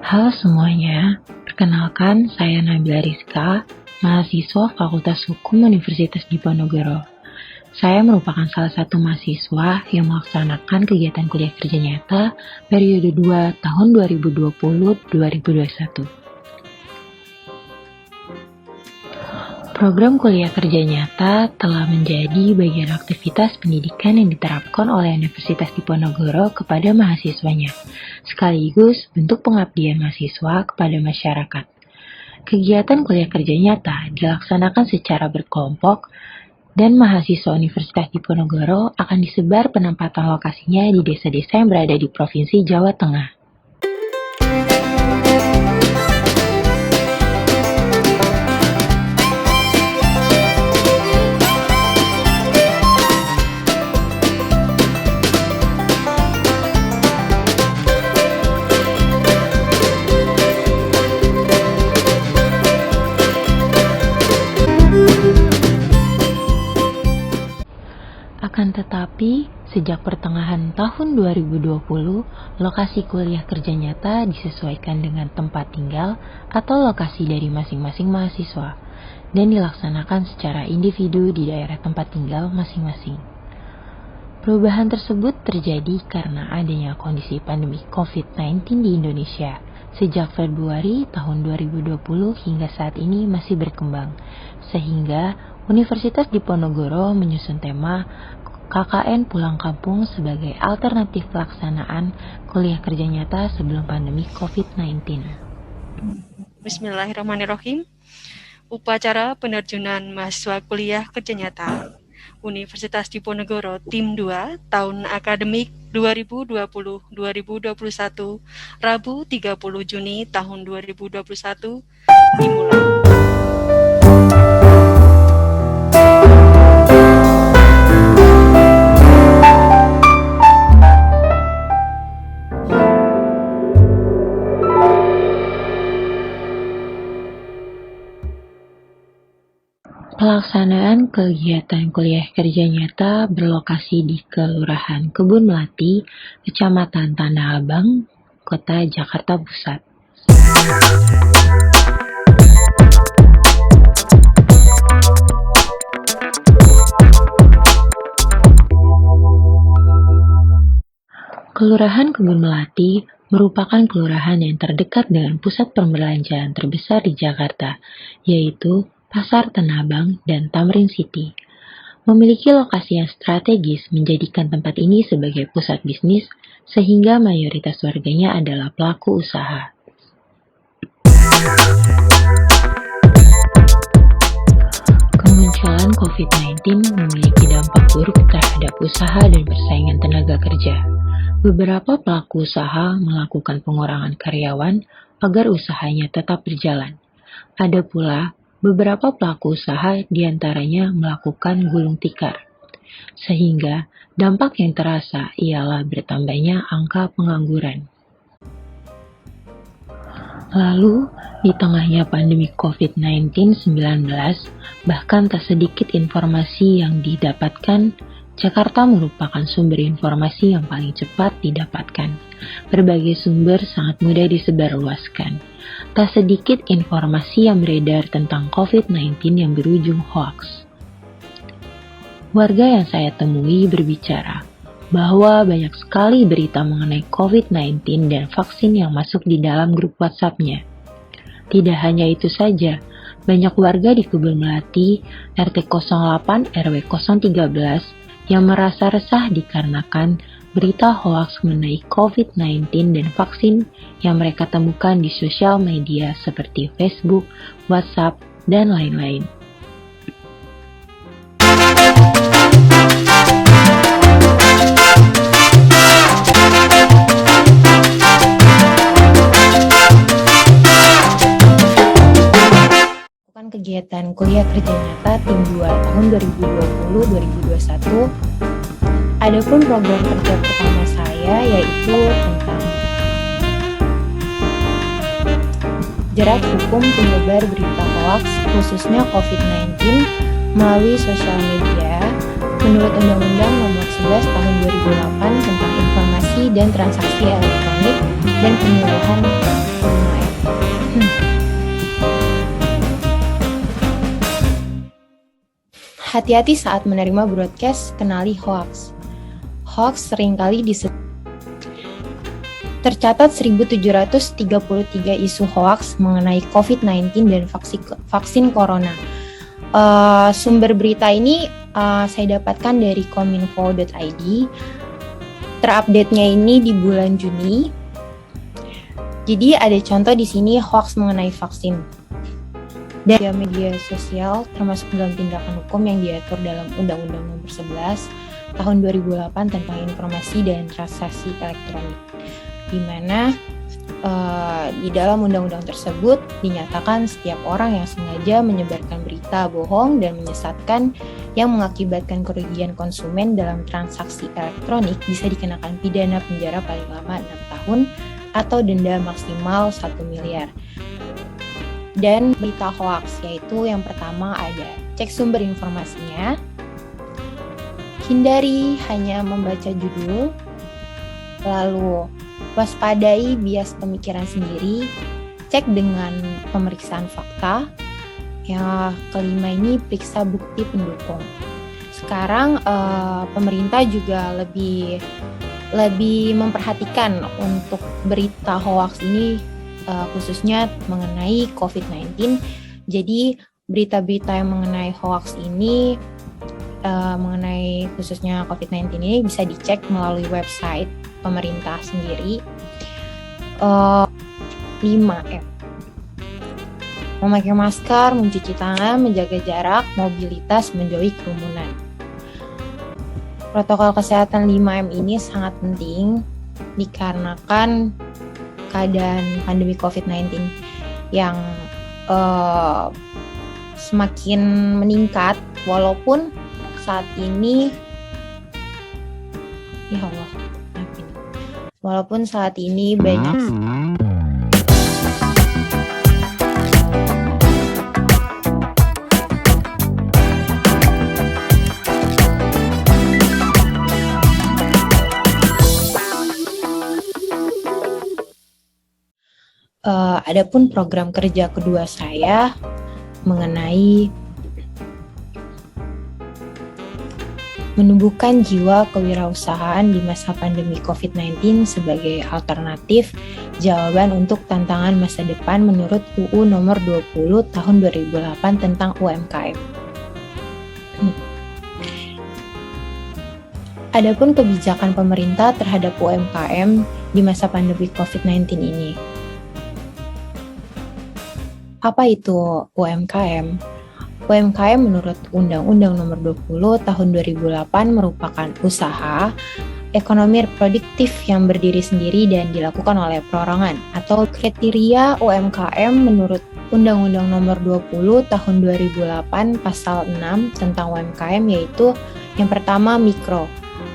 Halo semuanya, perkenalkan saya Nabila Rizka, mahasiswa Fakultas Hukum Universitas Diponegoro. Saya merupakan salah satu mahasiswa yang melaksanakan kegiatan kuliah kerja nyata periode 2 tahun 2020-2021. Program kuliah kerja nyata telah menjadi bagian aktivitas pendidikan yang diterapkan oleh Universitas Diponegoro kepada mahasiswanya, sekaligus bentuk pengabdian mahasiswa kepada masyarakat. Kegiatan kuliah kerja nyata dilaksanakan secara berkelompok dan mahasiswa Universitas Diponegoro akan disebar penempatan lokasinya di desa-desa yang berada di Provinsi Jawa Tengah. Akan tetapi, sejak pertengahan tahun 2020, lokasi kuliah kerja nyata disesuaikan dengan tempat tinggal atau lokasi dari masing-masing mahasiswa dan dilaksanakan secara individu di daerah tempat tinggal masing-masing. Perubahan tersebut terjadi karena adanya kondisi pandemi COVID-19 di Indonesia. Sejak Februari tahun 2020 hingga saat ini masih berkembang, sehingga Universitas Diponegoro menyusun tema KKN Pulang Kampung sebagai alternatif pelaksanaan kuliah kerja nyata sebelum pandemi COVID-19. Bismillahirrahmanirrahim. Upacara penerjunan mahasiswa kuliah kerja nyata Universitas Diponegoro Tim 2 tahun akademik 2020-2021 Rabu 30 Juni tahun 2021 dimulai. Pelaksanaan kegiatan kuliah kerja nyata berlokasi di Kelurahan Kebun Melati, Kecamatan Tanah Abang, Kota Jakarta Pusat. Kelurahan Kebun Melati merupakan kelurahan yang terdekat dengan pusat perbelanjaan terbesar di Jakarta, yaitu Pasar Tanah Abang dan Tamrin City. Memiliki lokasi yang strategis menjadikan tempat ini sebagai pusat bisnis, sehingga mayoritas warganya adalah pelaku usaha. Kemunculan COVID-19 memiliki dampak buruk terhadap usaha dan persaingan tenaga kerja. Beberapa pelaku usaha melakukan pengurangan karyawan agar usahanya tetap berjalan. Ada pula beberapa pelaku usaha diantaranya melakukan gulung tikar, sehingga dampak yang terasa ialah bertambahnya angka pengangguran. Lalu, di tengahnya pandemi COVID-19, bahkan tak sedikit informasi yang didapatkan, Jakarta merupakan sumber informasi yang paling cepat didapatkan. Berbagai sumber sangat mudah disebarluaskan. Tak sedikit informasi yang beredar tentang COVID-19 yang berujung hoax. Warga yang saya temui berbicara bahwa banyak sekali berita mengenai COVID-19 dan vaksin yang masuk di dalam grup WhatsApp-nya. Tidak hanya itu saja, banyak warga di Kebun Melati, RT 08 RW 013 yang merasa resah dikarenakan berita hoaks mengenai COVID-19 dan vaksin yang mereka temukan di sosial media seperti Facebook, WhatsApp, dan lain-lain. Kegiatan kuliah kerja nyata Tim 2 tahun 2020-2021. Adapun program kerja pertama saya yaitu tentang jerat hukum penyebar berita hoaks khususnya COVID-19 melalui sosial media menurut Undang-Undang Nomor 11 Tahun 2008 tentang Informasi dan Transaksi Elektronik dan Penyuluhan Hati-hati saat menerima broadcast, kenali hoax. Hoax seringkali tercatat 1.733 isu hoax mengenai COVID-19 dan vaksin corona. Sumber berita ini saya dapatkan dari kominfo.id. Terupdate-nya ini di bulan Juni. Jadi ada contoh di sini hoax mengenai vaksin. Dan media sosial termasuk dalam tindakan hukum yang diatur dalam Undang-Undang Nomor 11 Tahun 2008 tentang Informasi dan Transaksi Elektronik, di mana di dalam undang-undang tersebut dinyatakan setiap orang yang sengaja menyebarkan berita bohong dan menyesatkan yang mengakibatkan kerugian konsumen dalam transaksi elektronik bisa dikenakan pidana penjara paling lama 6 tahun atau denda maksimal 1 miliar. Dan berita hoax, yaitu yang pertama ada cek sumber informasinya, hindari hanya membaca judul, lalu waspadai bias pemikiran sendiri, cek dengan pemeriksaan fakta. Yang kelima ini periksa bukti pendukung. Sekarang pemerintah juga lebih memperhatikan untuk berita hoax ini, khususnya mengenai COVID-19. Jadi berita-berita yang mengenai hoax ini, mengenai khususnya COVID-19 ini bisa dicek melalui website pemerintah sendiri. 5M. Memakai masker, mencuci tangan, menjaga jarak, mobilitas, menjauhi kerumunan. Protokol kesehatan 5M ini sangat penting dikarenakan keadaan pandemi COVID-19 yang semakin meningkat, walaupun saat ini banyak adapun program kerja kedua saya mengenai menumbuhkan jiwa kewirausahaan di masa pandemi COVID-19 sebagai alternatif jawaban untuk tantangan masa depan menurut UU Nomor 20 Tahun 2008 tentang UMKM. Adapun kebijakan pemerintah terhadap UMKM di masa pandemi COVID-19 ini. Apa itu UMKM? UMKM menurut Undang-Undang Nomor 20 Tahun 2008 merupakan usaha ekonomi produktif yang berdiri sendiri dan dilakukan oleh perorangan. Atau kriteria UMKM menurut Undang-Undang Nomor 20 Tahun 2008 Pasal 6 tentang UMKM, yaitu yang pertama mikro.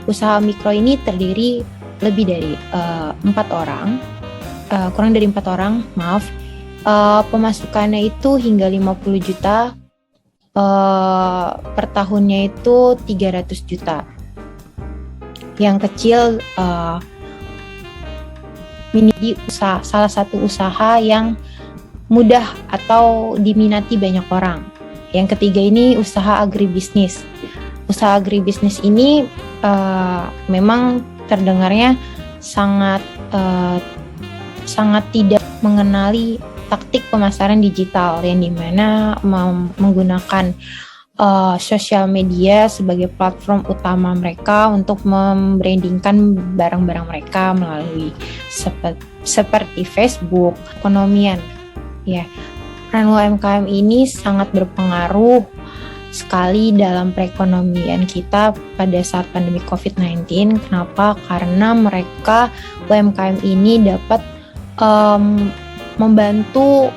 Usaha mikro ini terdiri lebih dari 4 orang, kurang dari 4 orang, pemasukannya itu hingga 50 juta, per tahunnya itu 300 juta. Yang kecil menjadi salah satu usaha yang mudah atau diminati banyak orang. Yang ketiga ini usaha agribisnis. Usaha agribisnis ini memang terdengarnya sangat tidak mengenali taktik pemasaran digital, yang dimana menggunakan sosial media sebagai platform utama mereka untuk membrandingkan barang-barang mereka melalui seperti Facebook, ekonomian. Ya, peran UMKM ini sangat berpengaruh sekali dalam perekonomian kita pada saat pandemi COVID-19. Kenapa? Karena mereka, UMKM ini dapat membantu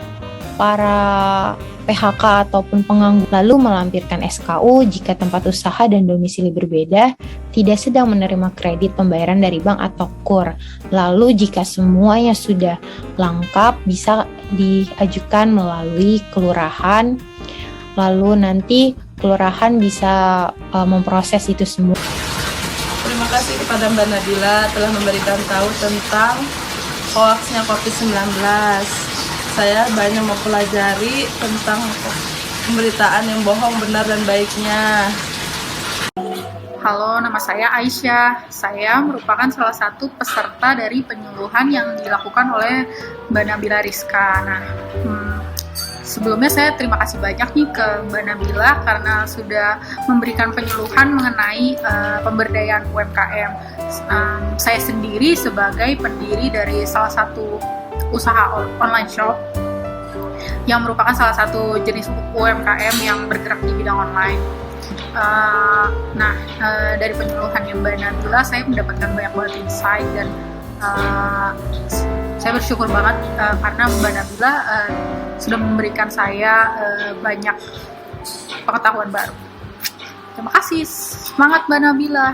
para PHK ataupun pengangguran, lalu melampirkan SKU jika tempat usaha dan domisili berbeda, tidak sedang menerima kredit pembayaran dari bank atau KUR. Lalu jika semuanya sudah lengkap, bisa diajukan melalui kelurahan, lalu nanti kelurahan bisa memproses itu semua. Terima kasih kepada Mbak Nadila telah memberikan tahu tentang hoaxnya COVID-19. Saya banyak mempelajari tentang pemberitaan yang bohong, benar, dan baiknya. Halo, nama saya Aisyah. Saya merupakan salah satu peserta dari penyuluhan yang dilakukan oleh Mbak Nabila Rizka. Nah, sebelumnya saya terima kasih banyak nih ke Mbak Nabila karena sudah memberikan penyuluhan mengenai pemberdayaan UMKM. Saya sendiri sebagai pendiri dari salah satu usaha online shop yang merupakan salah satu jenis UMKM yang bergerak di bidang online. Dari penyuluhannya Mbak Nabila saya mendapatkan banyak banget insight dan saya bersyukur banget karena Mbak Nabila sudah memberikan saya banyak pengetahuan baru. Terima kasih, semangat Mbak Nabila.